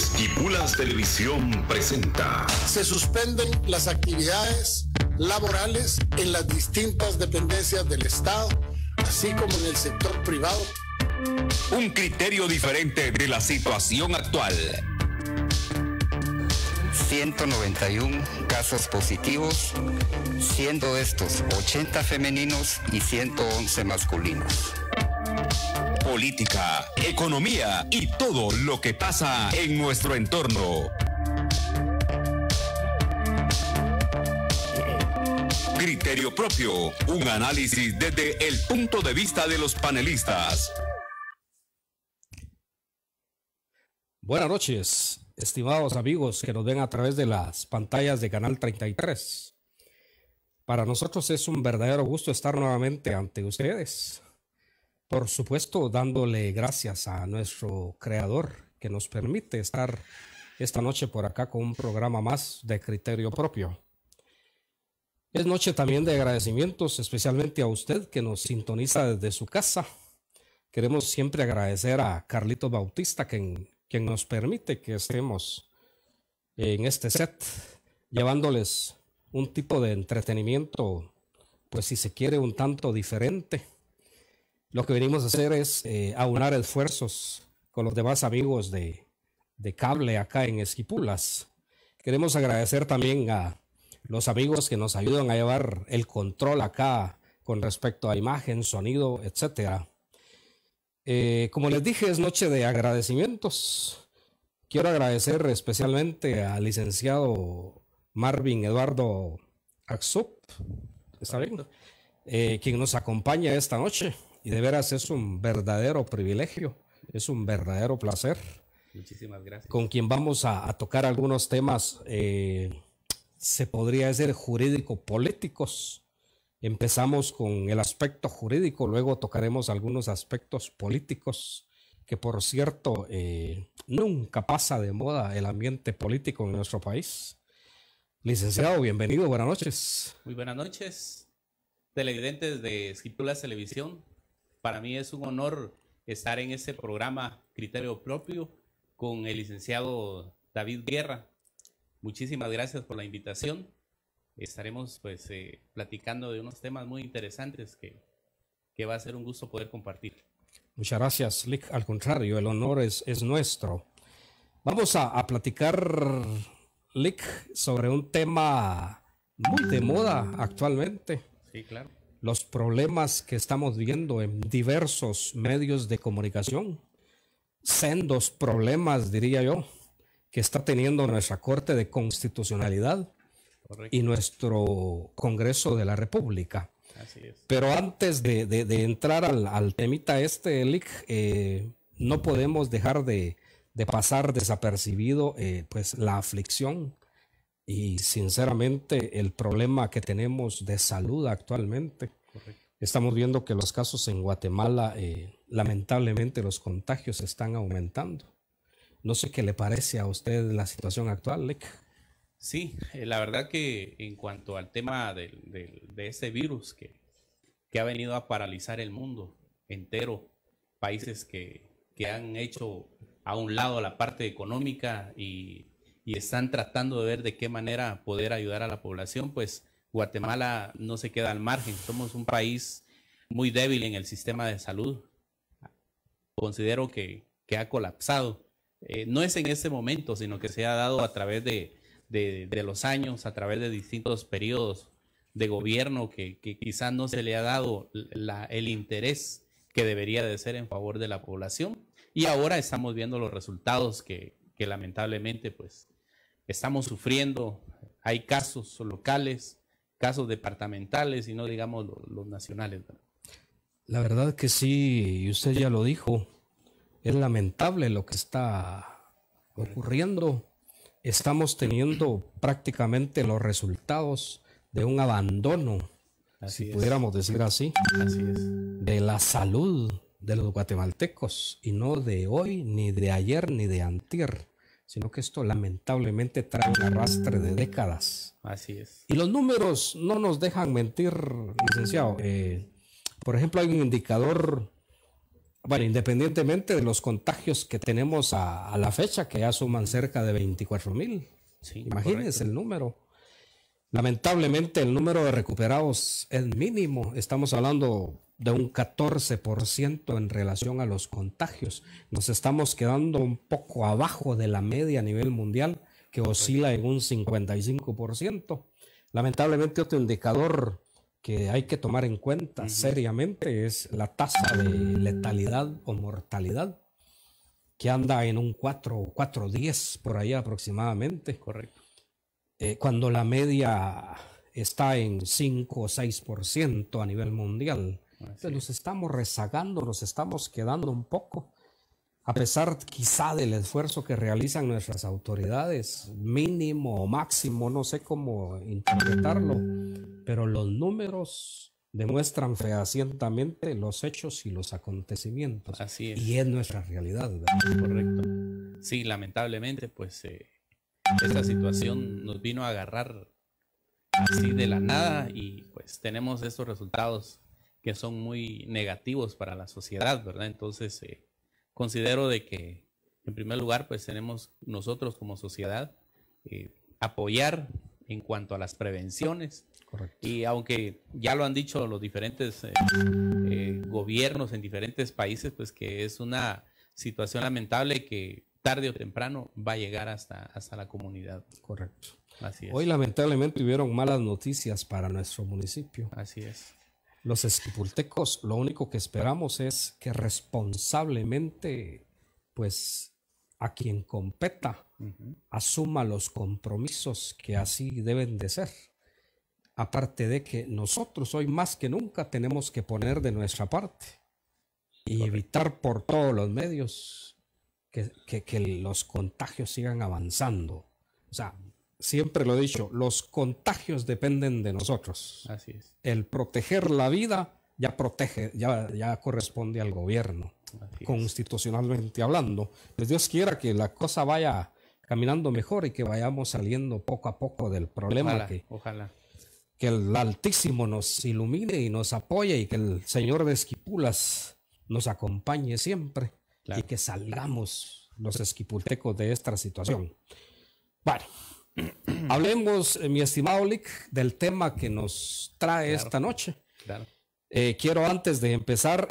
Esquipulas Televisión presenta. Se suspenden las actividades laborales en las distintas dependencias del Estado, así como en el sector privado. Un criterio diferente de la situación actual. 191 casos positivos, siendo estos 80 femeninos y 111 masculinos. Política, economía y todo lo que pasa en nuestro entorno. Criterio propio, un análisis desde el punto de vista de los panelistas. Buenas noches, estimados amigos que nos ven a través de las pantallas de Canal 33. Para nosotros es un verdadero gusto estar nuevamente ante ustedes. Por supuesto, dándole gracias a nuestro creador que nos permite estar esta noche por acá con un programa más de criterio propio. Es noche también de agradecimientos, especialmente a usted que nos sintoniza desde su casa. Queremos siempre agradecer a Carlitos Bautista, quien nos permite que estemos en este set, llevándoles un tipo de entretenimiento, pues si se quiere, un tanto diferente. Lo que venimos a hacer es aunar esfuerzos con los demás amigos de cable acá en Esquipulas. Queremos agradecer también a los amigos que nos ayudan a llevar el control acá con respecto a imagen, sonido, etcétera. Como les dije, es noche de agradecimientos. Quiero agradecer especialmente al licenciado Marvin Eduardo Axup, ¿está bien? Quien nos acompaña esta noche. Y de veras es un verdadero privilegio, es un verdadero placer. Muchísimas gracias. Con quien vamos a tocar algunos temas, se podría decir jurídico-políticos. Empezamos con el aspecto jurídico, luego tocaremos algunos aspectos políticos, que por cierto, nunca pasa de moda el ambiente político en nuestro país. Licenciado, bienvenido, buenas noches. Muy buenas noches, televidentes de Esquipulas Televisión. Para mí es un honor estar en este programa Criterio Propio con el licenciado David Guerra. Muchísimas gracias por la invitación. Estaremos pues platicando de unos temas muy interesantes que va a ser un gusto poder compartir. Muchas gracias, Lick. Al contrario, el honor es nuestro. Vamos a platicar, Lick, sobre un tema muy de moda actualmente. Sí, claro. Los problemas que estamos viendo en diversos medios de comunicación, sendos problemas, diría yo, que está teniendo nuestra Corte de Constitucionalidad. Correcto. Y nuestro Congreso de la República. Así es. Pero antes de entrar al temita Lick, no podemos dejar de pasar desapercibido pues la aflicción y sinceramente el problema que tenemos de salud actualmente. Correcto. Estamos viendo que los casos en Guatemala, lamentablemente los contagios están aumentando. No sé qué le parece a usted la situación actual, Lick. Sí, la verdad que en cuanto al tema de este virus que ha venido a paralizar el mundo entero, países que han hecho a un lado la parte económica y están tratando de ver de qué manera poder ayudar a la población, pues Guatemala no se queda al margen. Somos un país muy débil en el sistema de salud. Considero que ha colapsado. No es en este momento, sino que se ha dado a través de los años, a través de distintos periodos de gobierno que quizás no se le ha dado el interés que debería de ser en favor de la población. Y ahora estamos viendo los resultados que lamentablemente pues estamos sufriendo. Hay casos locales, casos departamentales y no digamos los nacionales, ¿verdad? La verdad que sí, y usted ya lo dijo, es lamentable lo que está ocurriendo. Estamos teniendo prácticamente los resultados de un abandono, si pudiéramos decir así, de la salud de los guatemaltecos, y no de hoy, ni de ayer, ni de antier, sino que esto lamentablemente trae un arrastre de décadas. Así es. Y los números no nos dejan mentir, licenciado. Por ejemplo, hay un indicador Bueno, independientemente de los contagios que tenemos a la fecha, que ya suman cerca de 24,000. Sí, Imagínense correcto. el número. Lamentablemente el número de recuperados es mínimo. Estamos hablando de un 14% en relación a los contagios. Nos estamos quedando un poco abajo de la media a nivel mundial, que oscila en un 55%. Lamentablemente otro indicador que hay que tomar en cuenta seriamente es la tasa de letalidad o mortalidad, que anda en un 4.10 por ahí aproximadamente. Correcto. Cuando la media está en 5 o 6% a nivel mundial. Entonces nos estamos rezagando, nos estamos quedando un poco, a pesar quizá del esfuerzo que realizan nuestras autoridades, mínimo o máximo, no sé cómo interpretarlo, pero los números demuestran fehacientemente los hechos y los acontecimientos. Así es. Y es nuestra realidad, ¿verdad? Correcto. Sí, lamentablemente, pues esta situación nos vino a agarrar así de la nada y pues tenemos estos resultados que son muy negativos para la sociedad, ¿verdad? Entonces, considero de que, en primer lugar, pues tenemos nosotros como sociedad apoyar en cuanto a las prevenciones. Correcto. Y aunque ya lo han dicho los diferentes gobiernos en diferentes países, pues que es una situación lamentable que tarde o temprano va a llegar hasta la comunidad. Correcto. Así es. Hoy lamentablemente hubieron malas noticias para nuestro municipio. Así es. Los esquipultecos, lo único que esperamos es que responsablemente, pues, a quien competa, asuma los compromisos que así deben de ser. Aparte de que nosotros hoy más que nunca tenemos que poner de nuestra parte y evitar por todos los medios que los contagios sigan avanzando. O sea, siempre lo he dicho, los contagios dependen de nosotros. Así es. El proteger la vida ya protege, ya corresponde al gobierno, constitucionalmente hablando. Pues Dios quiera que la cosa vaya caminando mejor y que vayamos saliendo poco a poco del problema. Ojalá. Que el Altísimo nos ilumine y nos apoye y que el Señor de Esquipulas nos acompañe siempre. Claro. Y que salgamos los esquipultecos de esta situación. Bueno, hablemos, mi estimado Lick, del tema que nos trae esta noche. Claro. Quiero antes de empezar,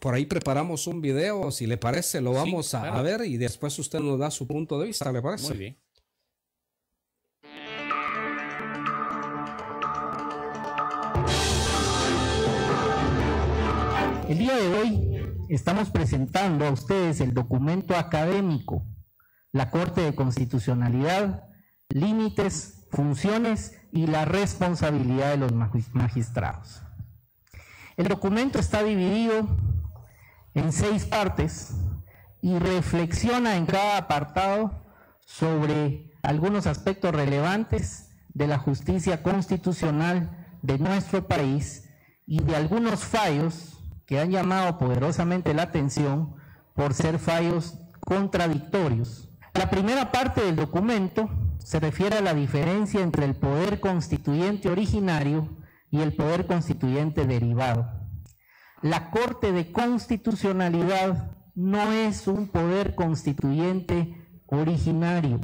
por ahí preparamos un video, si le parece, lo vamos a ver y después usted nos da su punto de vista, ¿le parece? Muy bien. El día de hoy estamos presentando a ustedes el documento académico, la Corte de Constitucionalidad, límites, funciones y la responsabilidad de los magistrados. El documento está dividido en 6 partes y reflexiona en cada apartado sobre algunos aspectos relevantes de la justicia constitucional de nuestro país y de algunos fallos que han llamado poderosamente la atención por ser fallos contradictorios. La primera parte del documento se refiere a la diferencia entre el poder constituyente originario y el poder constituyente derivado. La Corte de Constitucionalidad no es un poder constituyente originario.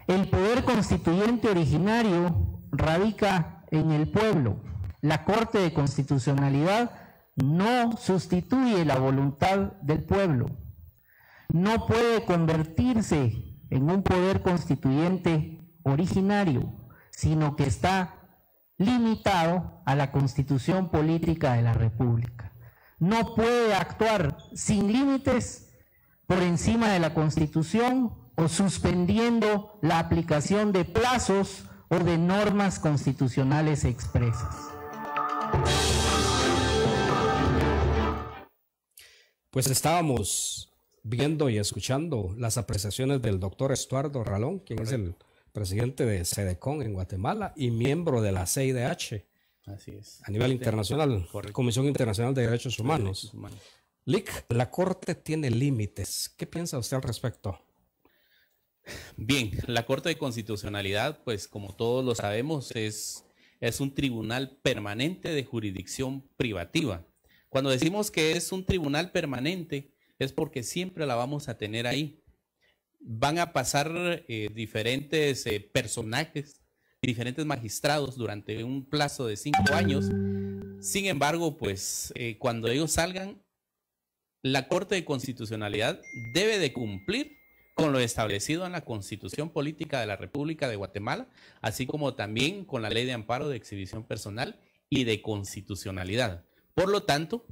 El poder constituyente originario radica en el pueblo. La Corte de Constitucionalidad no sustituye la voluntad del pueblo. No puede convertirse en un poder constituyente originario, sino que está limitado a la Constitución Política de la República. No puede actuar sin límites por encima de la Constitución o suspendiendo la aplicación de plazos o de normas constitucionales expresas. Pues estábamos viendo y escuchando las apreciaciones del doctor Estuardo Ralón, quien es el presidente de CEDECON en Guatemala y miembro de la CIDH. Así es. A nivel internacional, Comisión Internacional de Derechos Humanos. Lick, la Corte tiene límites. ¿Qué piensa usted al respecto? Bien, la Corte de Constitucionalidad, pues como todos lo sabemos, es un tribunal permanente de jurisdicción privativa. Cuando decimos que es un tribunal permanente, es porque siempre la vamos a tener ahí. Van a pasar diferentes personajes, diferentes magistrados durante un plazo de 5 años. Sin embargo, pues cuando ellos salgan, la Corte de Constitucionalidad debe de cumplir con lo establecido en la Constitución Política de la República de Guatemala, así como también con la Ley de Amparo de Exhibición Personal y de Constitucionalidad. Por lo tanto,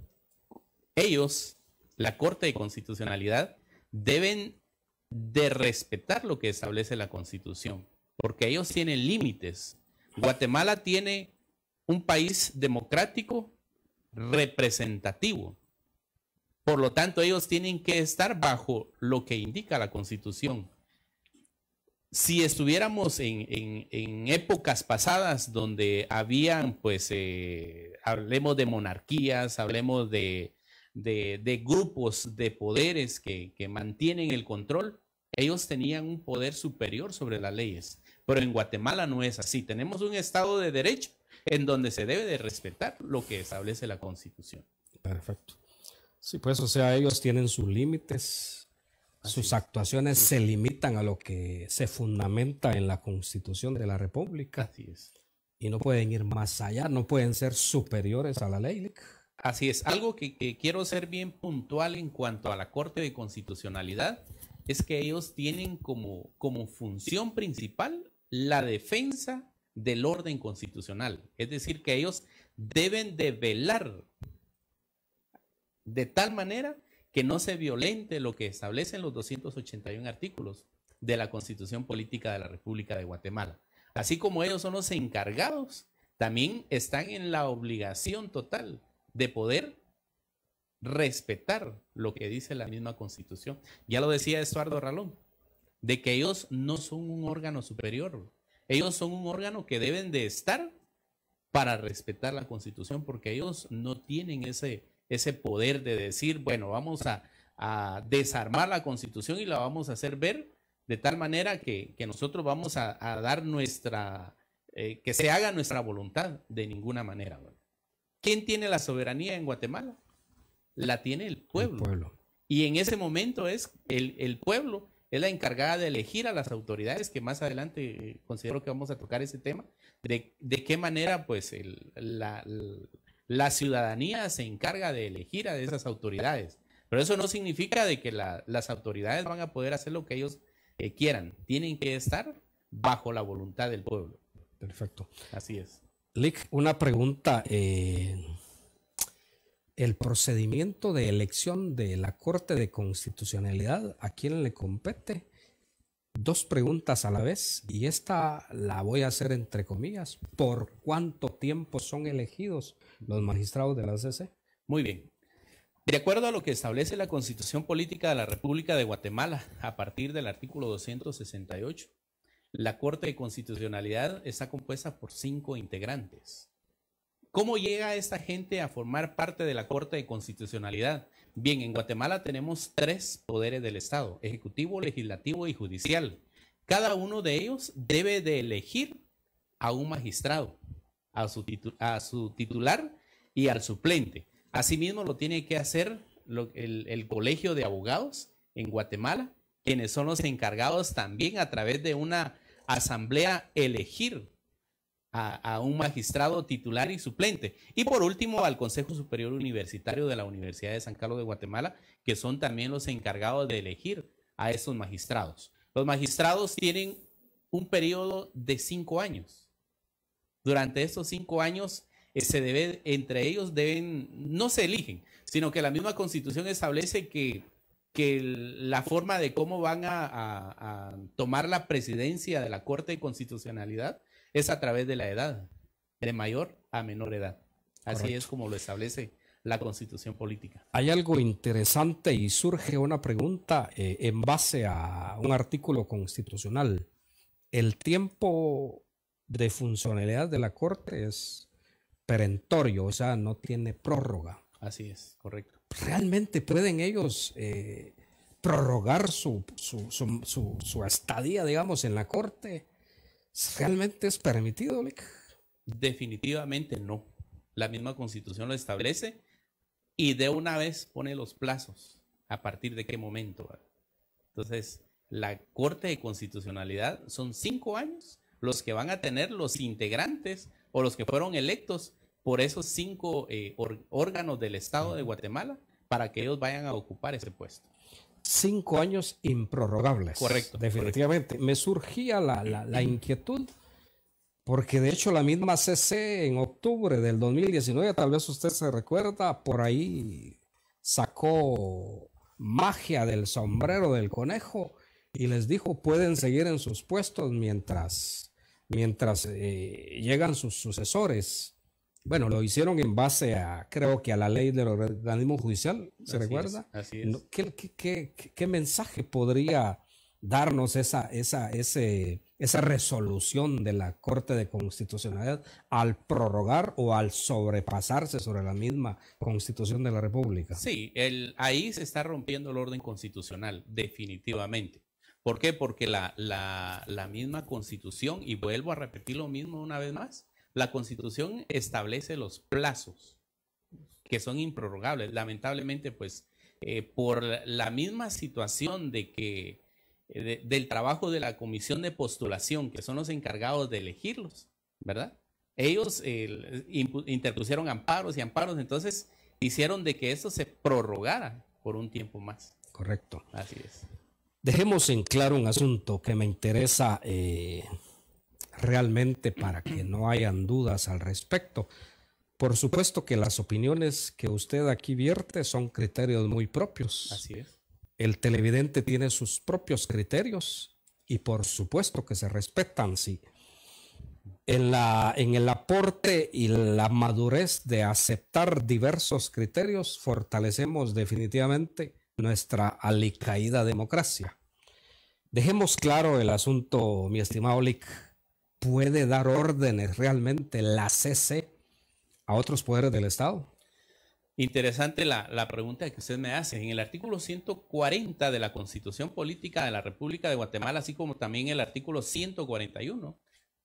ellos, la Corte de Constitucionalidad, deben de respetar lo que establece la Constitución, porque ellos tienen límites. Guatemala tiene un país democrático representativo. Por lo tanto, ellos tienen que estar bajo lo que indica la Constitución. Si estuviéramos en épocas pasadas donde habían, pues, hablemos de monarquías, hablemos de grupos de poderes que mantienen el control, ellos tenían un poder superior sobre las leyes. Pero en Guatemala no es así. Tenemos un Estado de Derecho en donde se debe de respetar lo que establece la Constitución. Perfecto. Sí, pues, o sea, ellos tienen sus límites, sus actuaciones se limitan a lo que se fundamenta en la Constitución de la República. Así es. Y no pueden ir más allá, no pueden ser superiores a la ley. Así es. Algo que quiero ser bien puntual en cuanto a la Corte de Constitucionalidad es que ellos tienen como función principal la defensa del orden constitucional. Es decir, que ellos deben de velar de tal manera que no se violente lo que establecen los 281 artículos de la Constitución Política de la República de Guatemala. Así como ellos son los encargados, también están en la obligación total de poder respetar lo que dice la misma Constitución. Ya lo decía Estuardo Ralón, de que ellos no son un órgano superior. Ellos son un órgano que deben de estar para respetar la Constitución, porque ellos no tienen ese poder de decir, bueno, vamos a desarmar la Constitución y la vamos a hacer ver de tal manera que nosotros vamos a dar que se haga nuestra voluntad de ninguna manera. ¿Quién tiene la soberanía en Guatemala? La tiene el pueblo. El pueblo. Y en ese momento es el pueblo es la encargada de elegir a las autoridades, que más adelante considero que vamos a tocar ese tema, de qué manera pues la ciudadanía se encarga de elegir a esas autoridades. Pero eso no significa de que las autoridades van a poder hacer lo que ellos quieran. Tienen que estar bajo la voluntad del pueblo. Perfecto. Así es. Lick, una pregunta. El procedimiento de elección de la Corte de Constitucionalidad, ¿a quién le compete? 2 preguntas a la vez, y esta la voy a hacer entre comillas. ¿Por cuánto tiempo son elegidos los magistrados de la CC? Muy bien. De acuerdo a lo que establece la Constitución Política de la República de Guatemala, a partir del artículo 268, la Corte de Constitucionalidad está compuesta por 5 integrantes. ¿Cómo llega esta gente a formar parte de la Corte de Constitucionalidad? Bien, en Guatemala tenemos 3 poderes del Estado: ejecutivo, legislativo y judicial. Cada uno de ellos debe de elegir a un magistrado, a su titular y al suplente. Asimismo lo tiene que hacer el Colegio de Abogados en Guatemala, quienes son los encargados también a través de una asamblea elegir a un magistrado titular y suplente. Y por último, al Consejo Superior Universitario de la Universidad de San Carlos de Guatemala, que son también los encargados de elegir a estos magistrados. Los magistrados tienen un periodo de 5 años. Durante estos 5 años, entre ellos no se eligen, sino que la misma Constitución establece que la forma de cómo van a tomar la presidencia de la Corte de Constitucionalidad es a través de la edad, de mayor a menor edad. Así Correcto. Es como lo establece la Constitución Política. Hay algo interesante y surge una pregunta en base a un artículo constitucional. El tiempo de funcionalidad de la Corte es perentorio, o sea, no tiene prórroga. Así es, correcto. ¿Realmente pueden ellos prorrogar su estadía, digamos, en la Corte? ¿Realmente es permitido, Lick? Definitivamente no. La misma Constitución lo establece. y de una vez pone los plazos a partir de qué momento, ¿verdad? Entonces, la Corte de Constitucionalidad son 5 años los que van a tener los integrantes o los que fueron electos por esos 5 órganos del Estado de Guatemala para que ellos vayan a ocupar ese puesto. 5 años improrrogables. Correcto. Definitivamente. Correcto. Me surgía la inquietud, porque de hecho la misma CC en octubre del 2019, tal vez usted se recuerda, por ahí sacó magia del sombrero del conejo y les dijo pueden seguir en sus puestos mientras llegan sus sucesores. Bueno, lo hicieron en base a, creo que a la ley del organismo judicial, ¿se recuerda? Así es. ¿Qué mensaje podría darnos esa resolución de la Corte de Constitucionalidad al prorrogar o al sobrepasarse sobre la misma Constitución de la República? Sí, ahí se está rompiendo el orden constitucional, definitivamente. ¿Por qué? Porque la misma Constitución, y vuelvo a repetir lo mismo una vez más, la Constitución establece los plazos que son improrrogables. Lamentablemente, pues, por la misma situación de que del trabajo de la comisión de postulación, que son los encargados de elegirlos, ¿verdad? Ellos interpusieron amparos y amparos, entonces hicieron de que esto se prorrogara por un tiempo más. Correcto. Así es. Dejemos en claro un asunto que me interesa realmente para que no hayan dudas al respecto. Por supuesto que las opiniones que usted aquí vierte son criterios muy propios. Así es. El televidente tiene sus propios criterios y por supuesto que se respetan, sí. En el aporte y la madurez de aceptar diversos criterios, fortalecemos definitivamente nuestra alicaída democracia. Dejemos claro el asunto, mi estimado Lick. ¿Puede dar órdenes realmente la CC a otros poderes del Estado? Interesante la pregunta que usted me hace. En el artículo 140 de la Constitución Política de la República de Guatemala, así como también el artículo 141,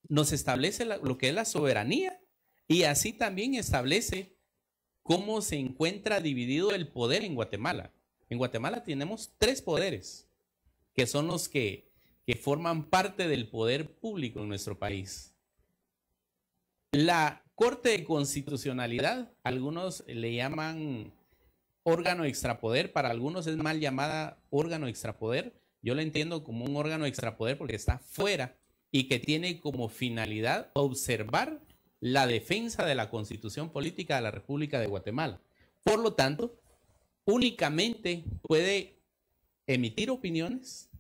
nos establece lo que es la soberanía y así también establece cómo se encuentra dividido el poder en Guatemala. En Guatemala tenemos 3 poderes, que son los que forman parte del poder público en nuestro país. La Corte de Constitucionalidad, algunos le llaman órgano extrapoder, para algunos es mal llamada órgano extrapoder. Yo lo entiendo como un órgano extrapoder porque está fuera y que tiene como finalidad observar la defensa de la Constitución Política de la República de Guatemala. Por lo tanto, únicamente puede emitir opiniones,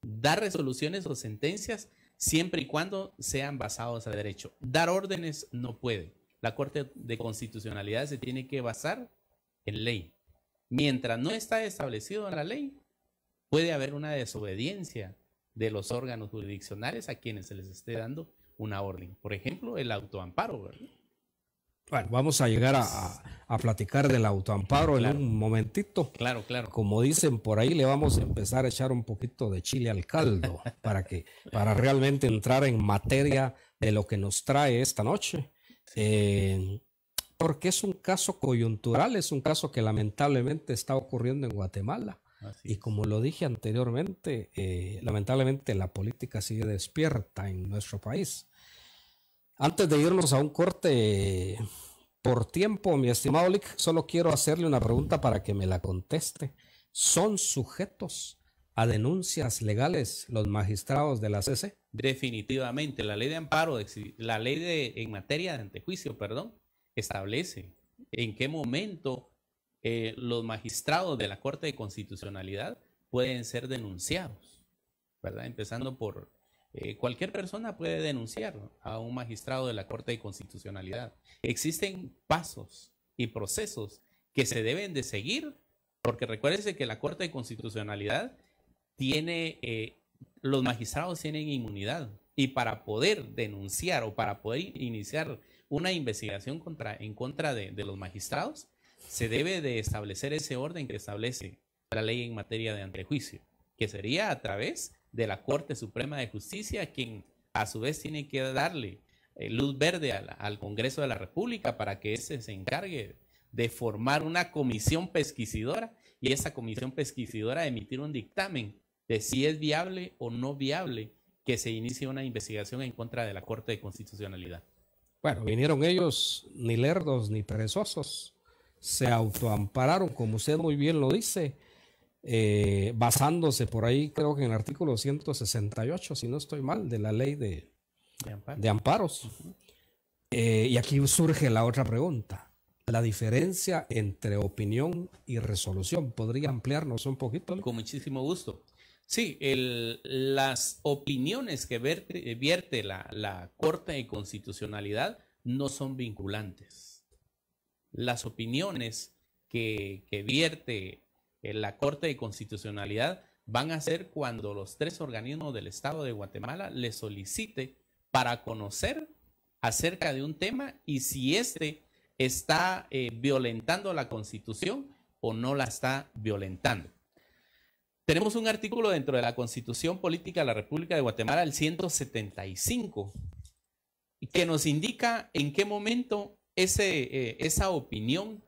dar resoluciones o sentencias siempre y cuando sean basados a derecho. Dar órdenes no puede. La Corte de Constitucionalidad se tiene que basar en ley. Mientras no está establecido en la ley, puede haber una desobediencia de los órganos jurisdiccionales a quienes se les esté dando una orden. Por ejemplo, el autoamparo, ¿verdad? Bueno, vamos a llegar a platicar del autoamparo en un momentito. Claro, claro. Como dicen por ahí, le vamos a empezar a echar un poquito de chile al caldo para realmente entrar en materia de lo que nos trae esta noche. Porque es un caso coyuntural, es un caso que lamentablemente está ocurriendo en Guatemala. Y como lo dije anteriormente, lamentablemente la política sigue despierta en nuestro país. Antes de irnos a un corte por tiempo, mi estimado Lick, solo quiero hacerle una pregunta para que me la conteste. ¿Son sujetos a denuncias legales los magistrados de la CC? Definitivamente. La ley de amparo, la ley en materia de antejuicio, establece en qué momento los magistrados de la Corte de Constitucionalidad pueden ser denunciados, ¿verdad? Empezando por cualquier persona puede denunciar a un magistrado de la Corte de Constitucionalidad. Existen pasos y procesos que se deben de seguir, porque recuérdense que la Corte de Constitucionalidad los magistrados tienen inmunidad, y para poder denunciar o para poder iniciar una investigación en contra de los magistrados, se debe de establecer ese orden que establece la ley en materia de antejuicio, que sería a través de la Corte Suprema de Justicia, quien a su vez tiene que darle luz verde al Congreso de la República para que éste se encargue de formar una comisión pesquisidora y esa comisión pesquisidora emitir un dictamen de si es viable o no viable que se inicie una investigación en contra de la Corte de Constitucionalidad. Bueno, vinieron ellos ni lerdos ni perezosos, se autoampararon, como usted muy bien lo dice, basándose por ahí, creo que en el artículo 168, si no estoy mal, de la ley de amparos. Y aquí surge la otra pregunta, la diferencia entre opinión y resolución. ¿Podría ampliarnos un poquito? Con muchísimo gusto. Sí, las opiniones que vierte la Corte de Constitucionalidad no son vinculantes. Las opiniones que vierte la Corte de Constitucionalidad van a ser cuando los 3 organismos del Estado de Guatemala le solicite para conocer acerca de un tema y si éste está violentando la Constitución o no la está violentando. Tenemos un artículo dentro de la Constitución Política de la República de Guatemala, el 175, que nos indica en qué momento esa opinión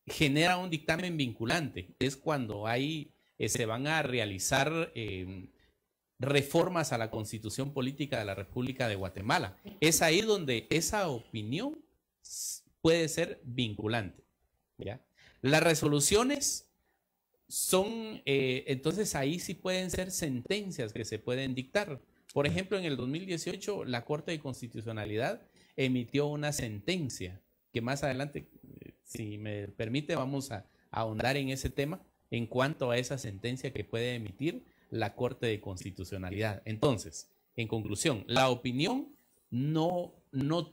genera un dictamen vinculante. Es cuando se van a realizar reformas a la Constitución Política de la República de Guatemala. Es ahí donde esa opinión puede ser vinculante, ¿ya? Las resoluciones son, entonces ahí sí pueden ser sentencias que se pueden dictar. Por ejemplo, en el 2018 la Corte de Constitucionalidad emitió una sentencia que más adelante, si me permite, vamos a ahondar en ese tema en cuanto a esa sentencia que puede emitir la Corte de Constitucionalidad. Entonces, en conclusión, la opinión no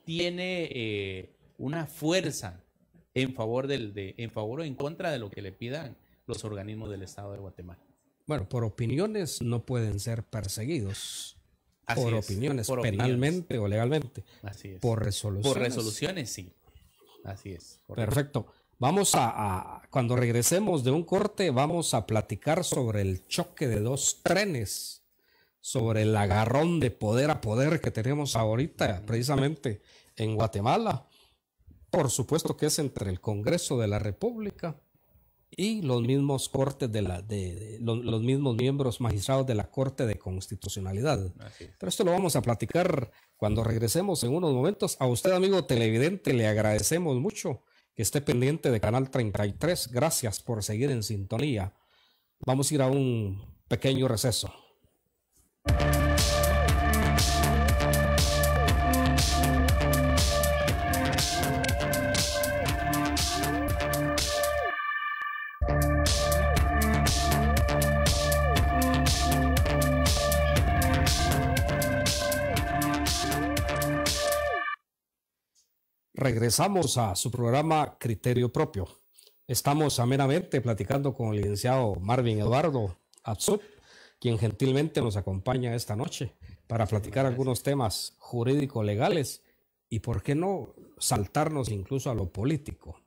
tiene una fuerza en favor o en contra de lo que le pidan los organismos del Estado de Guatemala. Bueno, por opiniones no pueden ser perseguidos. Así por es, opiniones, por penalmente o legalmente. Así es. Por resoluciones. Por resoluciones, sí. Así es. Correcto. Perfecto. Vamos cuando regresemos de un corte, vamos a platicar sobre el choque de 2 trenes, sobre el agarrón de poder a poder que tenemos ahorita, precisamente en Guatemala. Por supuesto que es entre el Congreso de la República y los mismos cortes los mismos miembros magistrados de la Corte de Constitucionalidad. Pero esto lo vamos a platicar cuando regresemos en unos momentos. A usted, amigo televidente, le agradecemos mucho que esté pendiente de Canal 33. Gracias por seguir en sintonía. Vamos a ir a un pequeño receso. Regresamos a su programa Criterio Propio. Estamos amenamente platicando con el licenciado Marvin Eduardo Absup, quien gentilmente nos acompaña esta noche para platicar algunos temas jurídico-legales y, por qué no, saltarnos incluso a lo político.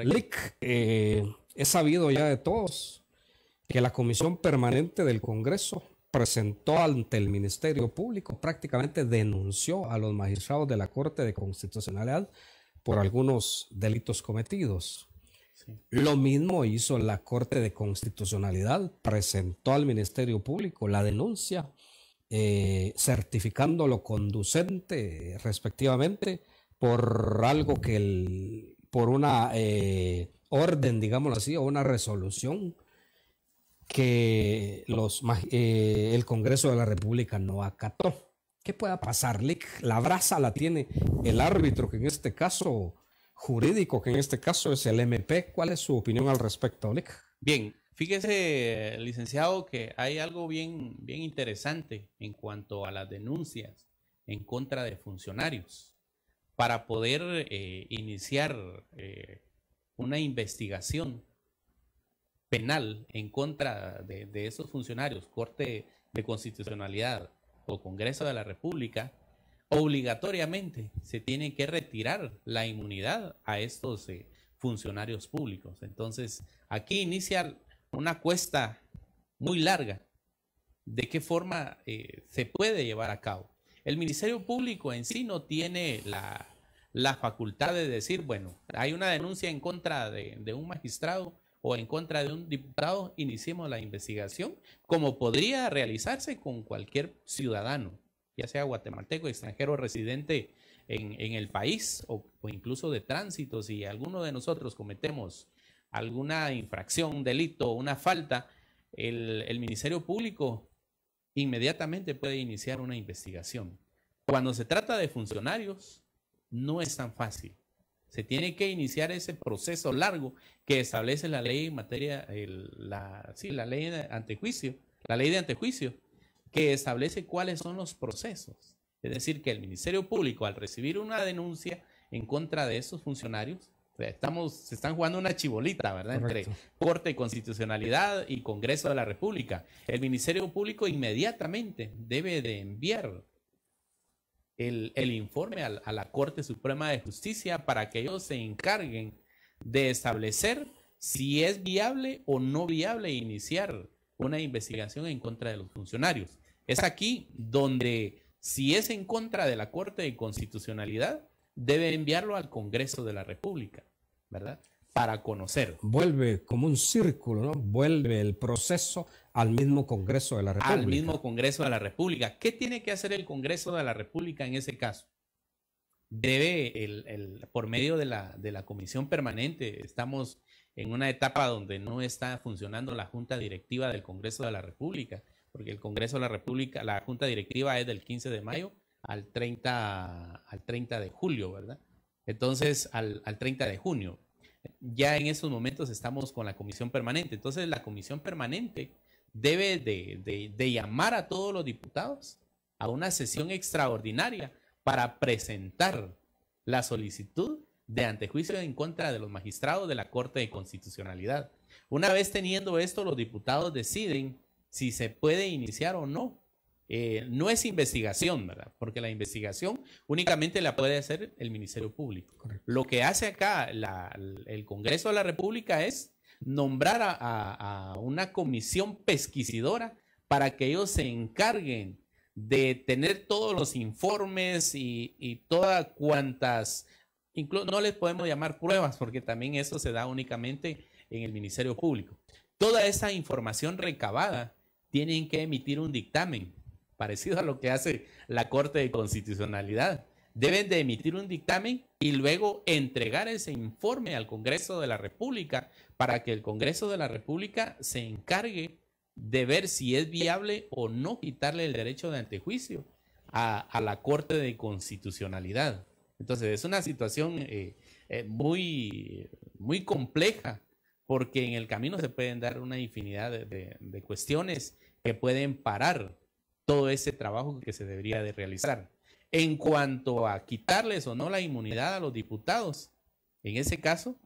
Lic, es sabido ya de todos que la Comisión Permanente del Congreso presentó ante el Ministerio Público, prácticamente denunció a los magistrados de la Corte de Constitucionalidad por algunos delitos cometidos. Sí. Lo mismo hizo la Corte de Constitucionalidad, presentó al Ministerio Público la denuncia, certificándolo conducente respectivamente por algo por una orden, digámoslo así, o una resolución que el Congreso de la República no acató. ¿Qué pueda pasar, Lic? La brasa la tiene el árbitro, que en este caso jurídico, que en este caso es el MP. ¿Cuál es su opinión al respecto, Lic? Bien, fíjese, licenciado, que hay algo bien interesante en cuanto a las denuncias en contra de funcionarios. Para poder iniciar una investigación penal en contra de esos funcionarios, Corte de Constitucionalidad o Congreso de la República, obligatoriamente se tiene que retirar la inmunidad a estos funcionarios públicos. Entonces, aquí inicia una cuesta muy larga de qué forma se puede llevar a cabo. El Ministerio Público en sí no tiene la facultad de decir, bueno, hay una denuncia en contra de un magistrado o en contra de un diputado, iniciemos la investigación, como podría realizarse con cualquier ciudadano, ya sea guatemalteco, extranjero, residente en el país o incluso de tránsito. Si alguno de nosotros cometemos alguna infracción, un delito, una falta, el Ministerio Público inmediatamente puede iniciar una investigación. Cuando se trata de funcionarios, no es tan fácil. Se tiene que iniciar ese proceso largo que establece la ley en materia, la ley de antejuicio, que establece cuáles son los procesos. Es decir, que el Ministerio Público, al recibir una denuncia en contra de esos funcionarios, se están jugando una chibolita, ¿verdad? Correcto. Entre Corte de Constitucionalidad y Congreso de la República. El Ministerio Público inmediatamente debe de enviar el informe a la Corte Suprema de Justicia para que ellos se encarguen de establecer si es viable o no viable iniciar una investigación en contra de los funcionarios. Es aquí donde, si es en contra de la Corte de Constitucionalidad, debe enviarlo al Congreso de la República, ¿verdad? Para conocer. Vuelve como un círculo, ¿no? Vuelve el proceso al mismo Congreso de la República. Al mismo Congreso de la República. ¿Qué tiene que hacer el Congreso de la República en ese caso? Debe, por medio de la Comisión Permanente, estamos en una etapa donde no está funcionando la Junta Directiva del Congreso de la República, porque el Congreso de la República, la Junta Directiva es del 15 de mayo al 30 de julio, ¿verdad? Entonces, al 30 de junio. Ya en esos momentos estamos con la Comisión Permanente. Entonces, la Comisión Permanente debe de llamar a todos los diputados a una sesión extraordinaria para presentar la solicitud de antejuicio en contra de los magistrados de la Corte de Constitucionalidad. Una vez teniendo esto, los diputados deciden si se puede iniciar o no. No es investigación, ¿verdad? Porque la investigación únicamente la puede hacer el Ministerio Público. Correcto. Lo que hace acá el Congreso de la República es nombrar a una comisión pesquisidora para que ellos se encarguen de tener todos los informes y todas cuantas, incluso no les podemos llamar pruebas, porque también eso se da únicamente en el Ministerio Público. Toda esa información recabada tienen que emitir un dictamen, parecido a lo que hace la Corte de Constitucionalidad. Deben de emitir un dictamen y luego entregar ese informe al Congreso de la República para que el Congreso de la República se encargue de ver si es viable o no quitarle el derecho de antejuicio a la Corte de Constitucionalidad. Entonces es una situación muy, muy compleja, porque en el camino se pueden dar una infinidad de cuestiones que pueden parar todo ese trabajo que se debería de realizar. En cuanto a quitarles o no la inmunidad a los diputados, en ese caso,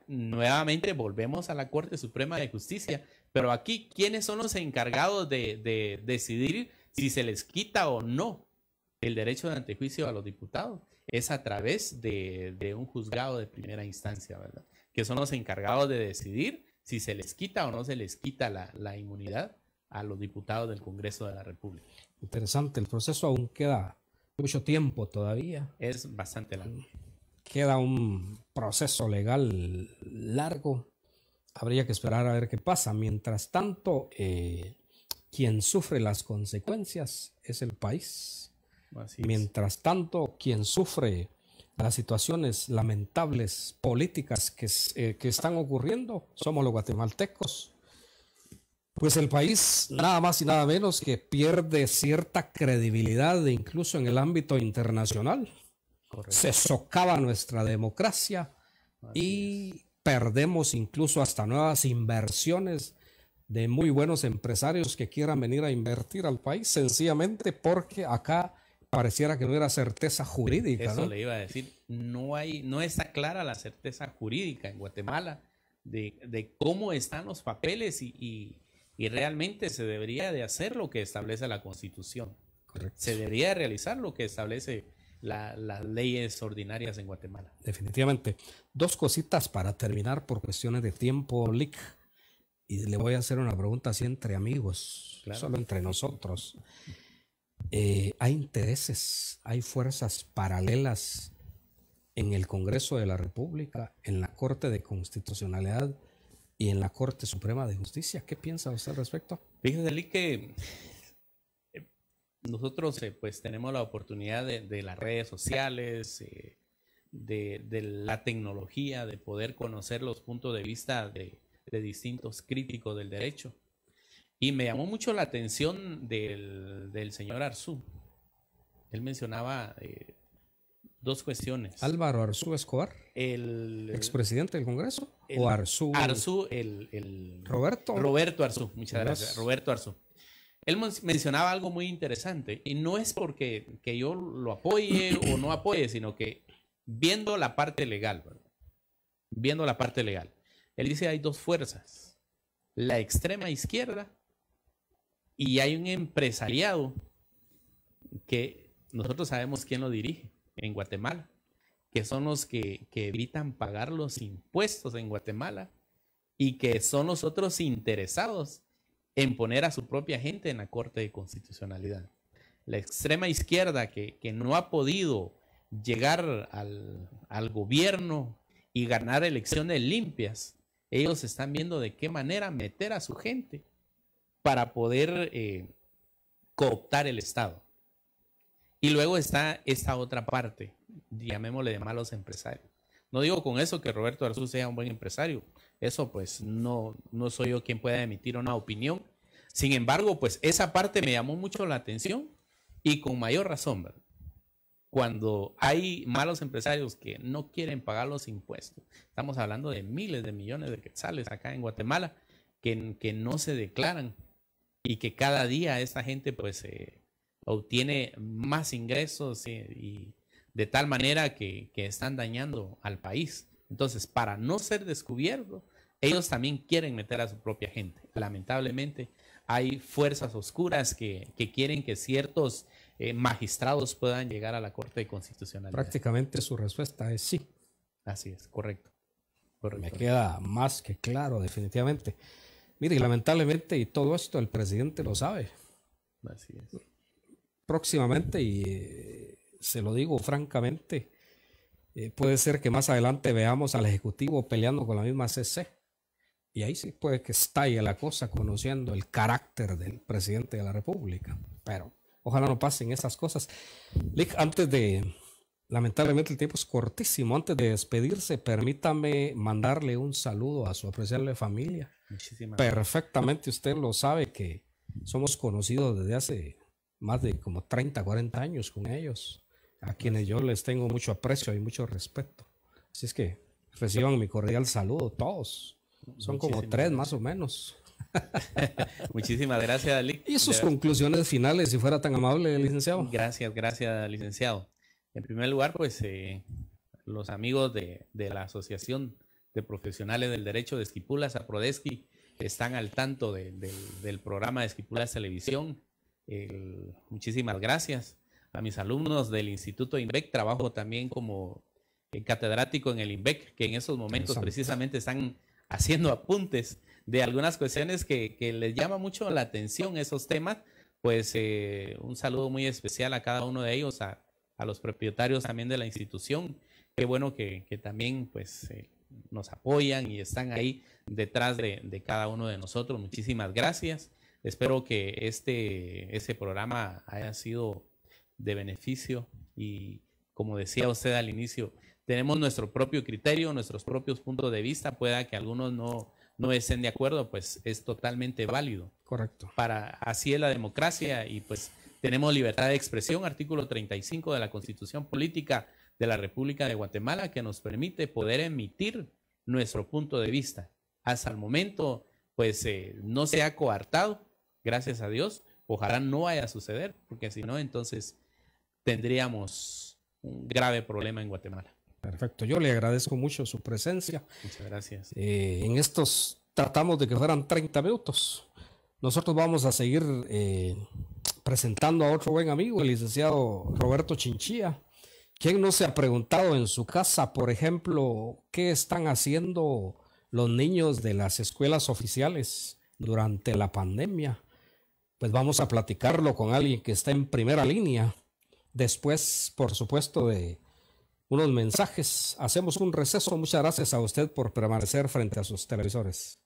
nuevamente volvemos a la Corte Suprema de Justicia, pero aquí, ¿quiénes son los encargados de decidir si se les quita o no el derecho de antejuicio a los diputados? Es a través de un juzgado de primera instancia, ¿verdad? Que son los encargados de decidir si se les quita o no se les quita la inmunidad a los diputados del Congreso de la República. Interesante, el proceso aún queda mucho tiempo todavía. Es bastante largo. Queda un proceso legal largo. Habría que esperar a ver qué pasa. Mientras tanto, quien sufre las consecuencias es el país. Mientras tanto, quien sufre las situaciones lamentables políticas que están ocurriendo somos los guatemaltecos. Pues el país nada más y nada menos que pierde cierta credibilidad incluso en el ámbito internacional. Correcto. Se socava nuestra democracia y perdemos incluso hasta nuevas inversiones de muy buenos empresarios que quieran venir a invertir al país, sencillamente porque acá pareciera que no era certeza jurídica. Eso, ¿no? Le iba a decir, no está clara la certeza jurídica en Guatemala de cómo están los papeles y realmente se debería de hacer lo que establece la Constitución. Correcto. Se debería de realizar lo que establece las leyes ordinarias en Guatemala. Definitivamente. Dos cositas para terminar por cuestiones de tiempo, Lic. Y le voy a hacer una pregunta así entre amigos, claro, solo entre nosotros. Hay intereses, hay fuerzas paralelas en el Congreso de la República, en la Corte de Constitucionalidad y en la Corte Suprema de Justicia. ¿Qué piensa usted al respecto? Fíjese, Lee, que nosotros pues tenemos la oportunidad de las redes sociales, de la tecnología, de poder conocer los puntos de vista de distintos críticos del derecho. Y me llamó mucho la atención del señor Arzú. Él mencionaba dos cuestiones. Álvaro Arzú Escobar, el expresidente del Congreso, o Arzú. Arzú, Roberto Arzú, muchas gracias. Roberto Arzú. Él mencionaba algo muy interesante, y no es porque que yo lo apoye o no apoye, sino que viendo la parte legal, ¿verdad? Viendo la parte legal, él dice hay dos fuerzas, la extrema izquierda y hay un empresariado que nosotros sabemos quién lo dirige en Guatemala, que son los que evitan pagar los impuestos en Guatemala y que son los otros interesados en poner a su propia gente en la Corte de Constitucionalidad. La extrema izquierda que no ha podido llegar al gobierno y ganar elecciones limpias, ellos están viendo de qué manera meter a su gente para poder cooptar el Estado. Y luego está esta otra parte, llamémosle de malos empresarios. No digo con eso que Roberto Arzú sea un buen empresario. Eso pues no soy yo quien pueda emitir una opinión. Sin embargo, pues esa parte me llamó mucho la atención y con mayor razón, ¿verdad? Cuando hay malos empresarios que no quieren pagar los impuestos, estamos hablando de miles de millones de quetzales acá en Guatemala que no se declaran y que cada día esta gente pues obtiene más ingresos y de tal manera que están dañando al país. Entonces, para no ser descubiertos, ellos también quieren meter a su propia gente. Lamentablemente, hay fuerzas oscuras que quieren que ciertos magistrados puedan llegar a la Corte de Constitucionalidad. Prácticamente su respuesta es sí. Así es, correcto. Me queda más que claro, definitivamente. Mire, y lamentablemente, y todo esto el presidente lo sabe. Así es. Próximamente, y se lo digo francamente, puede ser que más adelante veamos al Ejecutivo peleando con la misma CC. Y ahí sí puede que estalle la cosa, conociendo el carácter del presidente de la República. Pero ojalá no pasen esas cosas. Lick, lamentablemente el tiempo es cortísimo. Antes de despedirse, permítame mandarle un saludo a su apreciable familia. Muchísimas Perfectamente usted lo sabe que somos conocidos desde hace más de como 30, 40 años con ellos, a quienes yo les tengo mucho aprecio y mucho respeto. Así es que reciban mi cordial saludo todos. Son como 3 más o menos. Muchísimas gracias, Lick. Y sus conclusiones finales, si fuera tan amable, licenciado. Gracias, licenciado. En primer lugar, pues los amigos de la Asociación de Profesionales del Derecho de Esquipulas, APRODESCI, están al tanto del programa de Esquipulas Televisión. Muchísimas gracias. A mis alumnos del Instituto INVEC, trabajo también como catedrático en el INVEC, que en esos momentos precisamente están haciendo apuntes de algunas cuestiones que les llama mucho la atención esos temas. Pues un saludo muy especial a cada uno de ellos, a los propietarios también de la institución. Qué bueno que también pues nos apoyan y están ahí detrás de cada uno de nosotros. Muchísimas gracias. Espero que este programa haya sido de beneficio y, como decía usted al inicio, tenemos nuestro propio criterio, nuestros propios puntos de vista. Pueda que algunos no estén de acuerdo, pues es totalmente válido. Correcto. Así es la democracia y pues tenemos libertad de expresión, artículo 35 de la Constitución Política de la República de Guatemala, que nos permite poder emitir nuestro punto de vista. Hasta el momento, pues no se ha coartado, gracias a Dios. Ojalá no vaya a suceder, porque si no, entonces tendríamos un grave problema en Guatemala. Perfecto, yo le agradezco mucho su presencia. Muchas gracias. En estos tratamos de que fueran 30 minutos. Nosotros vamos a seguir presentando a otro buen amigo, el licenciado Roberto Chinchilla. ¿Quién no se ha preguntado en su casa, por ejemplo, qué están haciendo los niños de las escuelas oficiales durante la pandemia? Pues vamos a platicarlo con alguien que está en primera línea. Después, por supuesto, de unos mensajes. Hacemos un receso. Muchas gracias a usted por permanecer frente a sus televisores.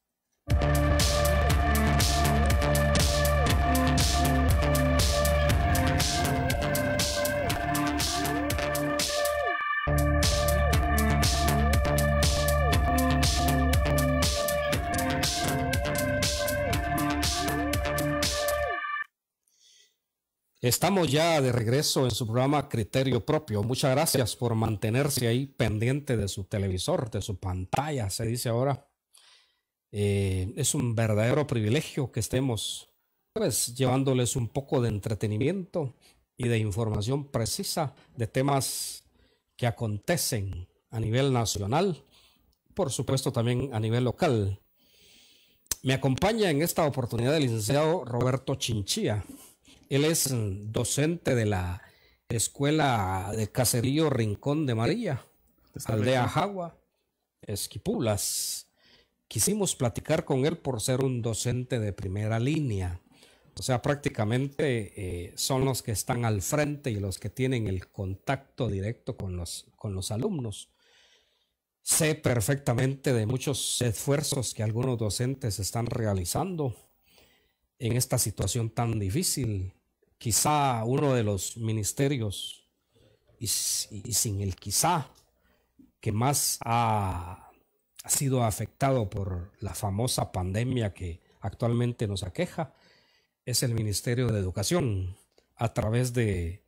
Estamos ya de regreso en su programa Criterio Propio. Muchas gracias por mantenerse ahí pendiente de su televisor, de su pantalla, se dice ahora. Es un verdadero privilegio que estemos pues llevándoles un poco de entretenimiento y de información precisa de temas que acontecen a nivel nacional, por supuesto también a nivel local. Me acompaña en esta oportunidad el licenciado Roberto Chinchilla. Él es docente de la Escuela de Caserío Rincón de María, Aldea Jagua, Esquipulas. Quisimos platicar con él por ser un docente de primera línea. O sea, prácticamente son los que están al frente y los que tienen el contacto directo con los alumnos. Sé perfectamente de muchos esfuerzos que algunos docentes están realizando en esta situación tan difícil. Quizá uno de los ministerios, y sin el quizá, que más ha sido afectado por la famosa pandemia que actualmente nos aqueja, es el Ministerio de Educación, a través de,